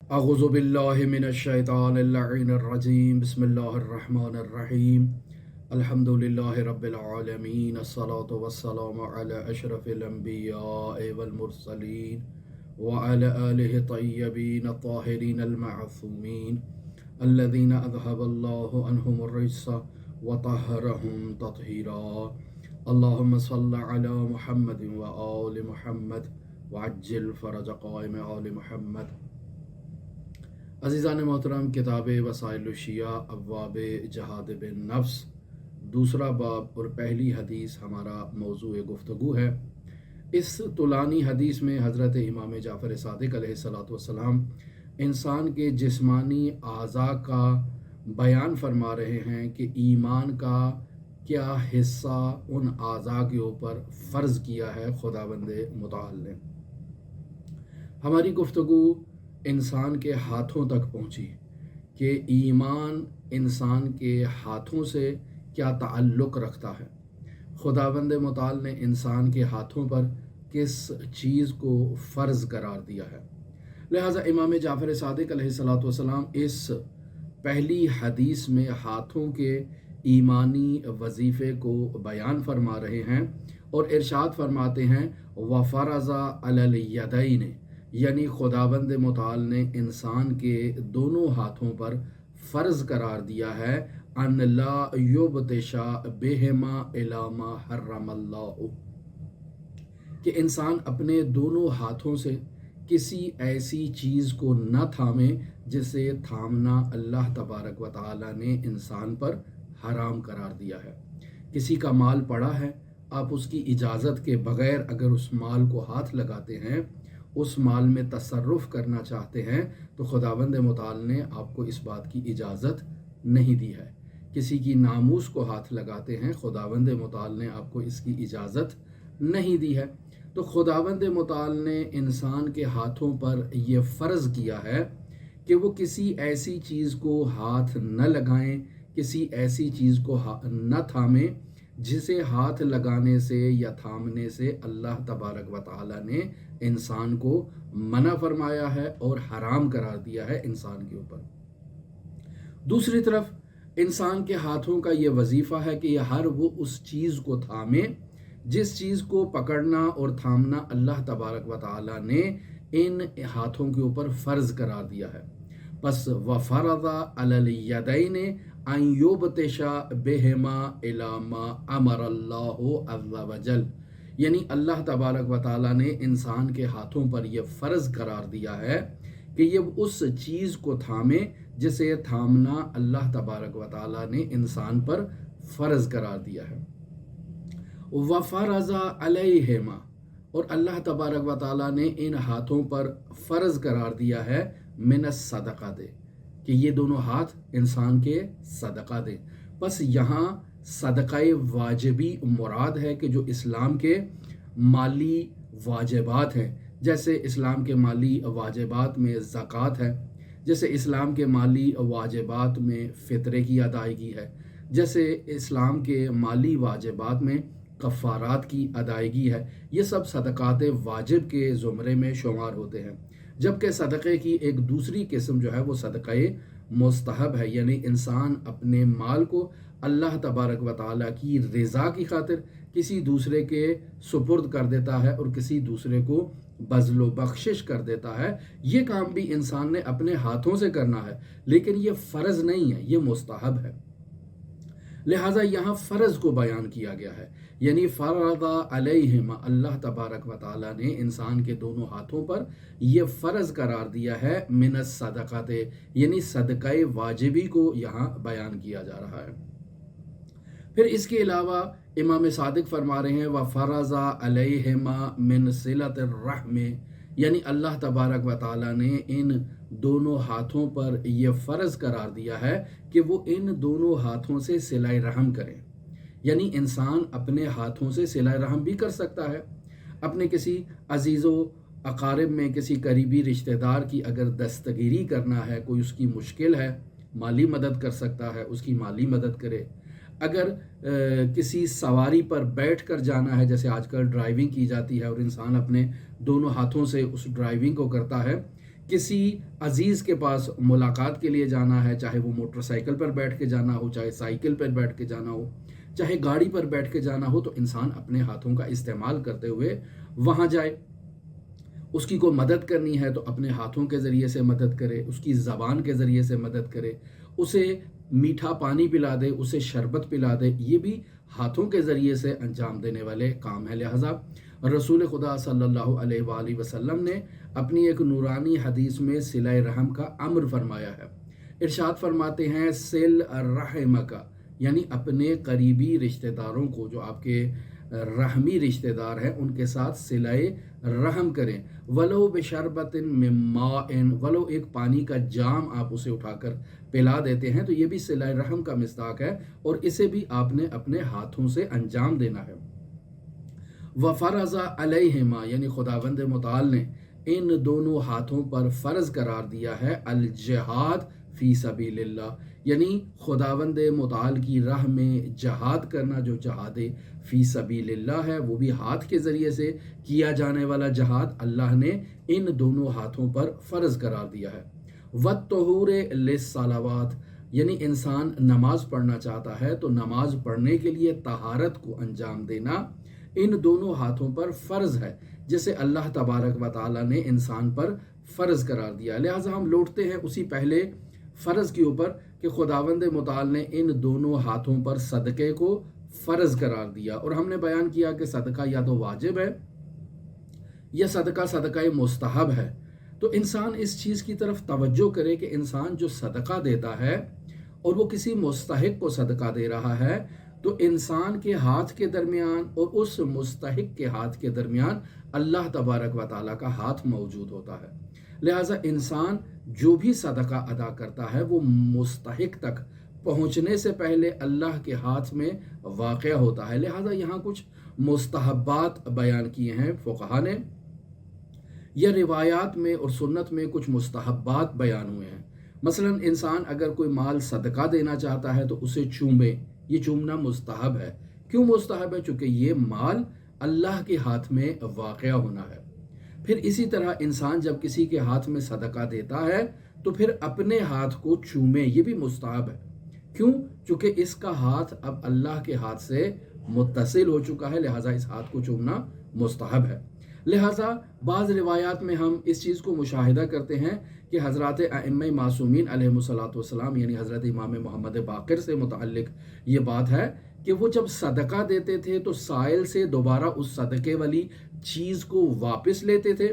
अऊज़ु बिल्लाहि मिनश्शैतानिर्रजीम बिस्मिल्लाहिर्रहमानिर्रहीम अल्हम्दुलिल्लाहि रब्बिल आलमीन अस्सलातु वस्सलामु अला अशरफिल अंबिया'i वल मुरसलीन व अला आलिहि तय्यबीन अत्ताहिरीन अल मअसूमीन अल्लज़ीना अज़हबल्लाहु अन्हुमुर रिज्सा व तहहरहुम तत्हीरा। अल्लाहुम्मा सल्लि अला मुहम्मदिन व आलि मुहम्मद व अज्जिल फरज क़ाइम आलि मुहम्मद। अज़ीज़ान मोहतरम, किताब वसाइल शिया अब्वाब जहाद बिन नफ्स दूसरा बाब और पहली हदीस हमारा मौजू गुफ्तगू है। इस तुलानी हदीस में हज़रत इमाम जाफ़र सादिक़ अलैहिस्सलातु वस्सलाम इंसान के जिस्मानी आज़ा का बयान फरमा रहे हैं कि ईमान का क्या हिस्सा उन आज़ा के ऊपर फ़र्ज़ किया है खुदावंद मुतआल ने। हमारी गुफ्तगू इंसान के हाथों तक पहुँची कि ईमान इंसान के हाथों से क्या ताल्लुक़ रखता है। खुदावंद मुताल ने इंसान के हाथों पर किस चीज़ को फ़र्ज़ करार दिया है। लिहाजा इमाम जाफ़र सादिक़ अलैहिस्सलातु वस्सलाम इस पहली हदीस में हाथों के ईमानी वजीफ़े को बयान फरमा रहे हैं और इरशाद फरमाते हैं वफ़रज़ा अलल यदैन, यानी खुदाबंद मुताल ने इंसान के दोनों हाथों पर फ़र्ज़ करार दिया है अन ला युबतिशा बेहमा इलामा हर्रमल्लाहु, कि इंसान अपने दोनों हाथों से किसी ऐसी चीज़ को न थामे जिसे थामना अल्लाह तबारक व तआला ने इंसान पर हराम करार दिया है। किसी का माल पड़ा है, आप उसकी इजाज़त के बग़ैर अगर उस माल को हाथ लगाते हैं, उस माल में तसर्रुफ़ करना चाहते हैं, तो खुदावंद मुताल ने आपको इस बात की इजाज़त नहीं दी है। किसी की नामूस को हाथ लगाते हैं, खुदावंद मुताल ने आपको इसकी इजाज़त नहीं दी है। तो खुदावंद मुताल ने इंसान के हाथों पर यह फ़र्ज़ किया है कि वो किसी ऐसी चीज़ को हाथ न लगाएं, किसी ऐसी चीज़ को न थामें जिसे हाथ लगाने से या थामने से अल्लाह तबारक व तआला ने इंसान को मना फरमाया है और हराम करार दिया है इंसान के ऊपर। दूसरी तरफ इंसान के हाथों का ये वजीफ़ा है कि हर वो उस चीज़ को थामे जिस चीज़ को पकड़ना और थामना अल्लाह तबारक व तआला ने इन हाथों के ऊपर फ़र्ज़ करार दिया है। बस वफ़रज़ा अलल यदैन अन युबतिशा बेहिमा इलामा अमरल्लाहु अज़्ज़ा वजल, यानी अल्लाह तबारक व तआला ने इंसान के हाथों पर यह फ़र्ज़ करार दिया है कि ये उस चीज़ को थामे जिसे थामना अल्लाह तबारक व तआला ने इंसान पर फ़र्ज़ करार दिया है। वफ़रज़ा अलैहिमा, और अल्लाह तबारक व तआला ने इन हाथों पर फ़र्ज़ करार दिया है मिनस सदक़ा दे, कि ये दोनों हाथ इंसान के सदक़ा दें। बस यहाँ सदक़ाए वाजिबी मुराद है कि जो इस्लाम के माली वाजिबात हैं, जैसे इस्लाम के माली वाजिबात में ज़कात है, जैसे इस्लाम के माली वाजिबात में फ़ित्रे की अदायगी है, जैसे इस्लाम के माली वाजिबात में कफ़ारात की अदायगी है। ये सब सदक़ात वाजिब के ज़ुमरे में शुमार होते हैं। जबकि सदक़े की एक दूसरी किस्म जो है वो सदक़ाए मुस्तहब है, यानी इंसान अपने माल को अल्लाह तबारक व तआला की रज़ा की खातिर किसी दूसरे के सुपुर्द कर देता है और किसी दूसरे को बज़्ल बख्शिश कर देता है। ये काम भी इंसान ने अपने हाथों से करना है, लेकिन ये फ़र्ज़ नहीं है, ये मुस्तहब है। लिहाजा यहाँ फ़र्ज़ को बयान किया गया है, यानी फ़रज़ा अलैहिमा, अल्लाह तबारक व तआला ने इंसान के दोनों हाथों पर यह फ़र्ज़ करार दिया है मिनस सदक़ाते, यानी सदक़ाए वाजिबी को यहाँ बयान किया जा रहा है। फिर इसके अलावा इमाम सादिक फरमा रहे हैं वफ़रज़ा अलैहिमा मिन सिलतिर रहम, यानी अल्लाह तबारक व तआला ने इन दोनों हाथों पर यह फ़र्ज़ करार दिया है कि वो इन दोनों हाथों से सिलाए रहम करें। यानी इंसान अपने हाथों से सिलाए रहम भी कर सकता है। अपने किसी अजीज़ो अकारिब में किसी करीबी रिश्तेदार की अगर दस्तगिरी करना है, कोई उसकी मुश्किल है, माली मदद कर सकता है, उसकी माली मदद करे। अगर किसी सवारी पर बैठ कर जाना है, जैसे आजकल ड्राइविंग की जाती है और इंसान अपने दोनों हाथों से उस ड्राइविंग को करता है, किसी अजीज़ के पास मुलाकात के लिए जाना है, चाहे वो मोटरसाइकिल पर बैठ के जाना हो, चाहे साइकिल पर बैठ के जाना हो, चाहे गाड़ी पर बैठ के जाना हो, तो इंसान अपने हाथों का इस्तेमाल करते हुए वहाँ जाए। उसकी कोई मदद करनी है तो अपने हाथों के ज़रिए से मदद करे, उसकी ज़बान के ज़रिए से मदद करे, उसे मीठा पानी पिला दे, उसे शरबत पिला दे, ये भी हाथों के ज़रिए से अंजाम देने वाले काम है। लिहाजा रसूल खुदा सल्लल्लाहु अलैहि वसल्लम ने अपनी एक नूरानी हदीस में सिलाए रहम का अम्र फरमाया है। इरशाद फरमाते हैं सिल रहमका, यानी अपने करीबी रिश्तेदारों को, जो आपके रहमी रिश्तेदार हैं, उनके साथ सिलाए रहम करें। वलो बेशरबतिन मिन माइन, वलो एक पानी का जाम आप उसे उठाकर पिला देते हैं तो ये भी सिलाए रहम का मिस्ताक है, और इसे भी आपने अपने हाथों से अंजाम देना है। वफ़रज़ा अलैहिमा, यानी खुदावंद मुताल ने इन दोनों हाथों पर फ़र्ज़ करार दिया है अल जिहाद फ़ी सबीलिल्लाह, यानी खुदावंद मुताल की राह में जहाद करना, जो जहाद फ़ी सबीलिल्लाह है, वो भी हाथ के ज़रिए से किया जाने वाला जहाद अल्लाह ने इन दोनों हाथों पर फ़र्ज़ करार दिया है। वत्तहूर लिस्सलावात, यानी इंसान नमाज पढ़ना चाहता है तो नमाज पढ़ने के लिए तहारत को अंजाम देना इन दोनों हाथों पर फ़र्ज़ है, जिसे अल्लाह तबारक व तआला ने इंसान पर फ़र्ज़ करार दिया। लिहाजा हम लौटते हैं उसी पहले फ़र्ज़ के ऊपर कि खुदावंद मुताल ने इन दोनों हाथों पर सदक़े को फ़र्ज़ करार दिया, और हमने बयान किया कि सदका या तो वाजिब है या सदका मुस्तहब है। तो इंसान इस चीज़ की तरफ तवज्जो करे कि इंसान जो सदका देता है और वो किसी मुस्तहिक को सदका दे रहा है, तो इंसान के हाथ के दरमियान और उस मुस्तहिक के हाथ के दरमियान अल्लाह तबारक व तआला का हाथ मौजूद होता है। लिहाजा इंसान जो भी सदका अदा करता है वो मुस्तहिक तक पहुँचने से पहले अल्लाह के हाथ में वाक़या होता है। लिहाजा यहाँ कुछ मुस्तहब्बात बयान किए हैं फ़ुक़हा ने, या रिवायात में और सुन्नत में कुछ मुस्तहब्बात बयान हुए हैं। मसलन इंसान अगर कोई माल सदका देना चाहता है तो उसे चूमे, ये चूमना मुस्तहब है। क्यों मुस्तहब है? चूँकि ये माल अल्लाह के हाथ में वाक़या होना है। फिर इसी तरह इंसान जब किसी के हाथ में सदका देता है तो फिर अपने हाथ को चूमे, ये भी मुस्तहब है। क्यों? चूँकि इसका हाथ अब अल्लाह के हाथ से मुत्तसिल हो चुका है, लिहाजा इस हाथ को चूमना मुस्तहब है। लिहाजा बाज़ रिवायात में हम इस चीज़ को मुशाहिदा करते हैं कि हज़रात अइम्मा मासूमीन अलैहिमुस्सलातु वस्सलाम, यानी हज़रत इमाम मोहम्मद बाक़िर से मुतअल्लिक़ ये बात है कि वो जब सदका देते थे तो साइल से दोबारा उस सदके वाली चीज़ को वापस लेते थे,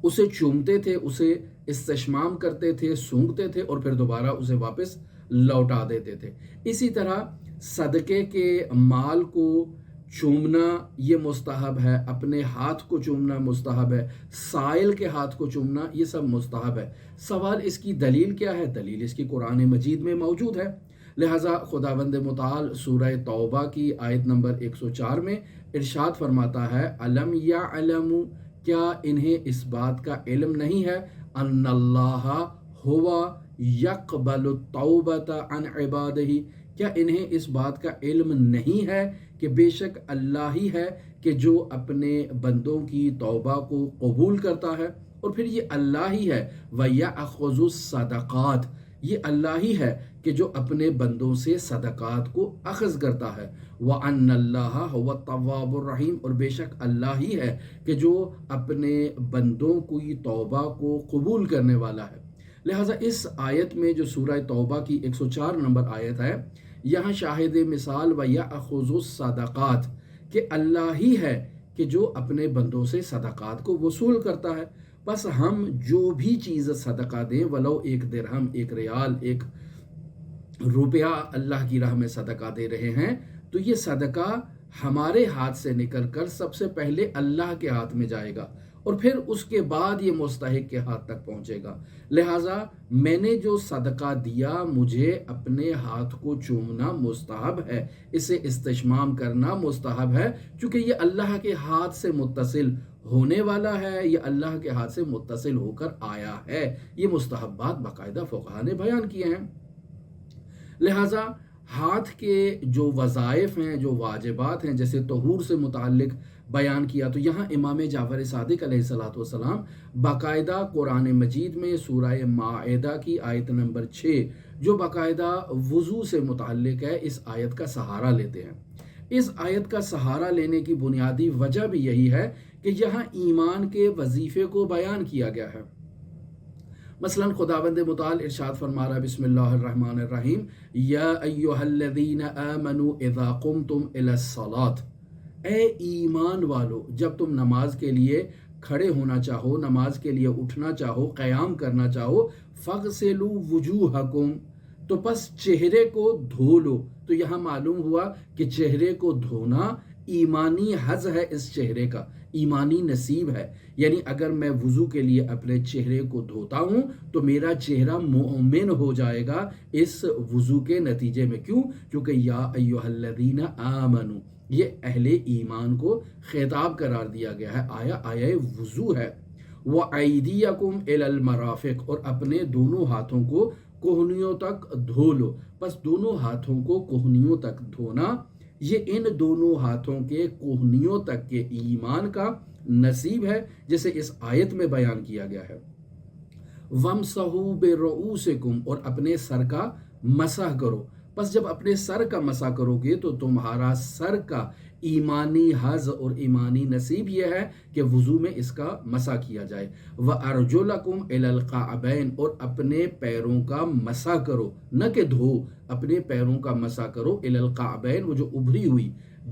उसे चूमते थे, उसे इस्तेश्माम करते थे, सूंघते थे और फिर दोबारा उसे वापस लौटा देते थे। इसी तरह सदके के माल को चूमना ये मुस्तहब है, अपने हाथ को चूमना मुस्तहब है, साइल के हाथ को चूमना, ये सब मुस्तहब है। सवाल इसकी दलील क्या है? दलील इसकी कुरान मजीद में मौजूद है। लिहाजा खुदावंद मुताल सूरह तौबा की आयत नंबर 104 में इरशाद फरमाता है अलम या अलमु, क्या इन्हें इस बात का इल्म नहीं है अन्नल्लाह हुवा यक़बलु तौबता अन इबादिही, क्या इन्हें इस बात का इल्म नहीं है कि बेशक अल्लाह ही है कि जो अपने बंदों की तौबा को कबूल करता है, और फिर ये अल्लाह ही है वयअख़ुज़ु सदक़ात, ये अल्लाह ही है कि जो अपने बंदों से सदक़ात को अख़ज़ करता है। व अन्नल्लाह हुवा तव्वाबुर रहीम, और बेशक अल्लाह ही है कि जो अपने बंदों की तौबा को कबूल करने वाला है। लिहाजा इस आयत में जो सूरह तौबा की 104 नंबर आयत है, यहाँ शाहिद मिसाल वयअख़ुज़ु सदक़ात कि अल्लाह ही है कि जो अपने बंदों से सदक़ात को वसूल करता है। बस हम जो भी चीज़ सदका दें, वलो एक दिरहम, एक रियाल, एक रुपया अल्लाह की राह में सदका दे रहे हैं, तो ये सदका हमारे हाथ से निकल कर सबसे पहले अल्लाह के हाथ में जाएगा और फिर उसके बाद ये मुस्तहिक के हाथ तक पहुंचेगा। लिहाजा मैंने जो सदका दिया, मुझे अपने हाथ को चूमना मुस्तहब है, इसे इस्तेश्माम करना मुस्तहब है, क्योंकि ये अल्लाह के हाथ से मुत्तसिल होने वाला है, ये अल्लाह के हाथ से मुत्तसिल होकर आया है। ये मुस्तहब्बात बाकायदा फ़ुक़हा ने बयान किए हैं। लिहाजा हाथ के जो वज़ाइफ हैं, जो वाजिबात हैं, जैसे तहूर से मुताल्लिक़ بیان کیا۔ تو یہاں امام جعفر صادق علیہ الصلوۃ والسلام باقاعدہ قرآن مجید میں سورہ مائدہ کی آیت نمبر 6 جو باقاعدہ وضو سے متعلق ہے اس آیت کا سہارا لیتے ہیں۔ اس آیت کا سہارا لینے کی بنیادی وجہ بھی یہی ہے کہ یہاں ایمان کے وظیفے کو بیان کیا گیا ہے۔ مثلا خداوند متعال ارشاد فرما رہا ہے بسم اللہ الرحمن الرحیم یا ایھا الذین آمنوا اذا قمتم الی الصلاۃ، اے ایمان والو جب تم نماز کے لیے کھڑے ہونا چاہو، نماز کے لیے اٹھنا چاہو، قیام کرنا چاہو، فاغسلوا وجوہکم، تو پس چہرے کو دھو لو۔ تو یہاں معلوم ہوا کہ چہرے کو دھونا ایمانی حظ ہے، اس چہرے کا ایمانی نصیب ہے، یعنی اگر میں وضو کے لیے اپنے چہرے کو دھوتا ہوں تو میرا چہرہ مومن ہو جائے گا اس وضو کے نتیجے میں۔ کیوں؟ کیونکہ یا ایھا الذین آمنو یہ اہل ایمان کو خطاب قرار دیا گیا ہے، آیا وضو ہے۔ وَأَيْدِيَكُمْ إِلَى الْمَرَافِقِ، اور اپنے دونوں ہاتھوں کو کوہنیوں تک دھو لو۔ بس دونوں ہاتھوں کو کوہنیوں تک دھونا یہ ان دونوں ہاتھوں کے کوہنیوں تک کے ایمان کا نصیب ہے جسے اس آیت میں بیان کیا گیا ہے۔ وَامْسَحُوا بِرُؤُوسِكُمْ، اور اپنے سر کا مسح کرو۔ بس جب اپنے سر کا مسح کرو گے تو تمہارا سر کا ایمانی حظ اور ایمانی نصیب یہ ہے کہ وضو میں اس کا مسح کیا جائے۔ وَأَرْجُلَكُمْ إِلَى الْكَعْبَيْنِ، اور اپنے پیروں کا مسح کرو، نہ کہ دھو، اپنے پیروں کا مسح کرو۔ إِلَى الْكَعْبَيْنِ، وہ جو ابھری ہوئی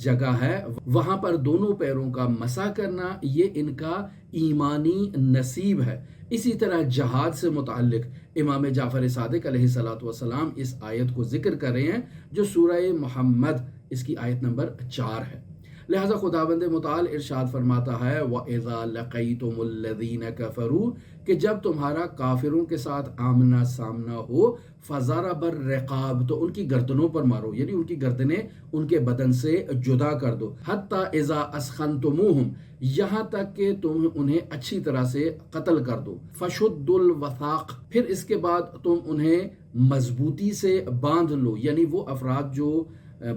جگہ ہے وہاں پر دونوں پیروں کا مسح کرنا یہ ان کا ایمانی نصیب ہے۔ اسی طرح جہاد سے متعلق امام جعفر صادق علیہ الصلوۃ والسلام اس آیت کو ذکر کر رہے ہیں جو سورہ محمد اس کی آیت نمبر 4 ہے۔ لہٰذا خداوند متعال ارشاد فرماتا ہے وَإِذَا لَقَيْتُمُ الَّذِينَ كَفَرُوا، کہ جب تمہارا کافروں کے ساتھ آمنا سامنا ہو، فَضَرَبَ الرِّقَابَ، تو ان کی گردنوں پر مارو، یعنی ان کی گردنیں ان کے بدن سے جدا کر دو۔ حَتَّى إِذَا أَسْخَنْتُمُوهُمْ، یہاں تک کہ تم انہیں اچھی طرح سے قتل کر دو۔ فَشُدُّوا الْوَثَاقَ، پھر اس کے بعد تم انہیں مضبوطی سے باندھ لو، یعنی وہ افراد جو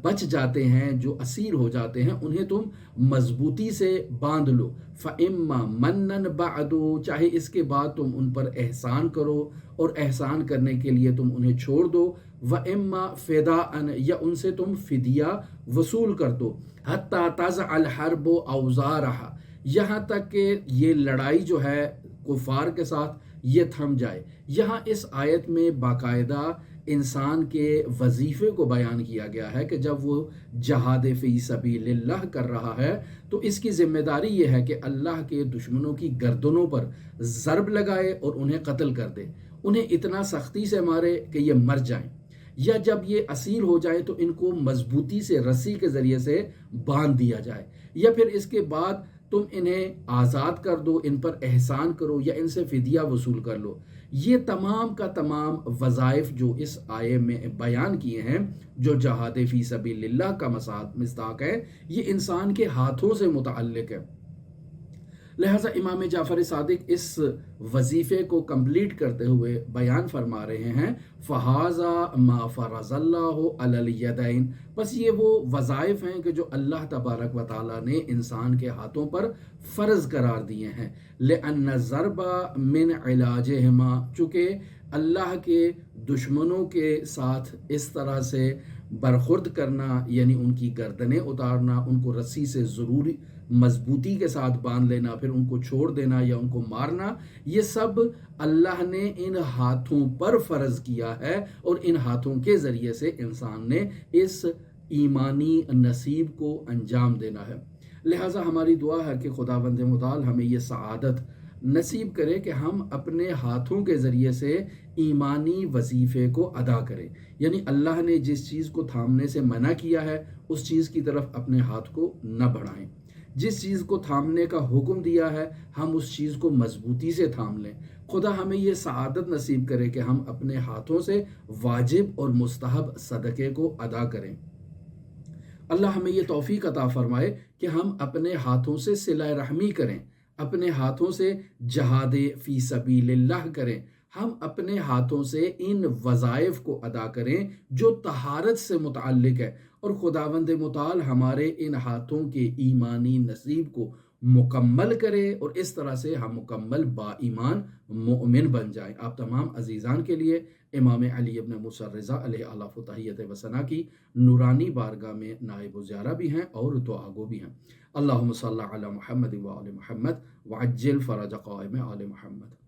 بچ جاتے ہیں، جو اسیر ہو جاتے ہیں، انہیں تم مضبوطی سے باندھ لو۔ فَإِمَّا مَنًّا بَعْدُ، چاہے اس کے بعد تم ان پر احسان کرو اور احسان کرنے کے لیے تم انہیں چھوڑ دو۔ وَإِمَّا فِدَاءً، یا ان سے تم فدیہ وصول کر دو۔ حَتَّى تَضَعَ الْحَرْبُ أَوْزَارَهَا، یہاں تک کہ یہ لڑائی جو ہے کفار کے ساتھ یہ تھم جائے۔ یہاں اس آیت میں باقاعدہ انسان کے وظیفے کو بیان کیا گیا ہے کہ جب وہ جہاد فی سبیل اللہ کر رہا ہے تو اس کی ذمہ داری یہ ہے کہ اللہ کے دشمنوں کی گردنوں پر ضرب لگائے اور انہیں قتل کر دے، انہیں اتنا سختی سے مارے کہ یہ مر جائیں، یا جب یہ اسیر ہو جائے تو ان کو مضبوطی سے رسی کے ذریعے سے باندھ دیا جائے، یا پھر اس کے بعد تم انہیں آزاد کر دو، ان پر احسان کرو یا ان سے فدیہ وصول کر لو۔ یہ تمام کا تمام وظائف جو اس آیے میں بیان کیے ہیں جو جہاد فی سبیل اللہ کا مصداق ہے، یہ انسان کے ہاتھوں سے متعلق ہے۔ لہٰذا امام جعفر صادق اس وظیفے کو کمپلیٹ کرتے ہوئے بیان فرما رہے ہیں فَهَذَا مَا فَرَضَ اللَّهُ عَلَى الْيَدَيْنِ، بس یہ وہ وظائف ہیں کہ جو اللہ تبارک و تعالیٰ نے انسان کے ہاتھوں پر فرض قرار دیے ہیں۔ لِأَنَّ الضَّرْبَ مِنْ عِلَاجِهِمَا، چونکہ اللہ کے دشمنوں کے ساتھ اس طرح سے برخورد کرنا، یعنی ان کی گردنیں اتارنا، ان کو رسی سے ضروری مضبوطی کے ساتھ باندھ لینا، پھر ان کو چھوڑ دینا یا ان کو مارنا، یہ سب اللہ نے ان ہاتھوں پر فرض کیا ہے، اور ان ہاتھوں کے ذریعے سے انسان نے اس ایمانی نصیب کو انجام دینا ہے۔ لہٰذا ہماری دعا ہے کہ خداوند متعال ہمیں یہ سعادت نصیب کرے کہ ہم اپنے ہاتھوں کے ذریعے سے ایمانی وظیفے کو ادا کریں، یعنی اللہ نے جس چیز کو تھامنے سے منع کیا ہے اس چیز کی طرف اپنے ہاتھ کو نہ بڑھائیں، جس چیز کو تھامنے کا حکم دیا ہے ہم اس چیز کو مضبوطی سے تھام لیں۔ خدا ہمیں یہ سعادت نصیب کرے کہ ہم اپنے ہاتھوں سے واجب اور مستحب صدقے کو ادا کریں۔ اللہ ہمیں یہ توفیق عطا فرمائے کہ ہم اپنے ہاتھوں سے صلہ رحمی کریں، اپنے ہاتھوں سے جہاد فی سبیل اللہ کریں، ہم اپنے ہاتھوں سے ان وظائف کو ادا کریں جو طہارت سے متعلق ہے، اور خداوند متعال ہمارے ان ہاتھوں کے ایمانی نصیب کو مکمل کرے اور اس طرح سے ہم مکمل با ایمان مومن بن جائیں۔ آپ تمام عزیزان کے لیے امام علی ابن موسیٰ رضا علیہ الاف و تحیت و ثنا کی نورانی بارگاہ میں نائب و زیارہ بھی ہیں اور دعا گو بھی ہیں۔ اللہم صلی علی محمد و آل محمد وعجل فرج قائم آل محمد۔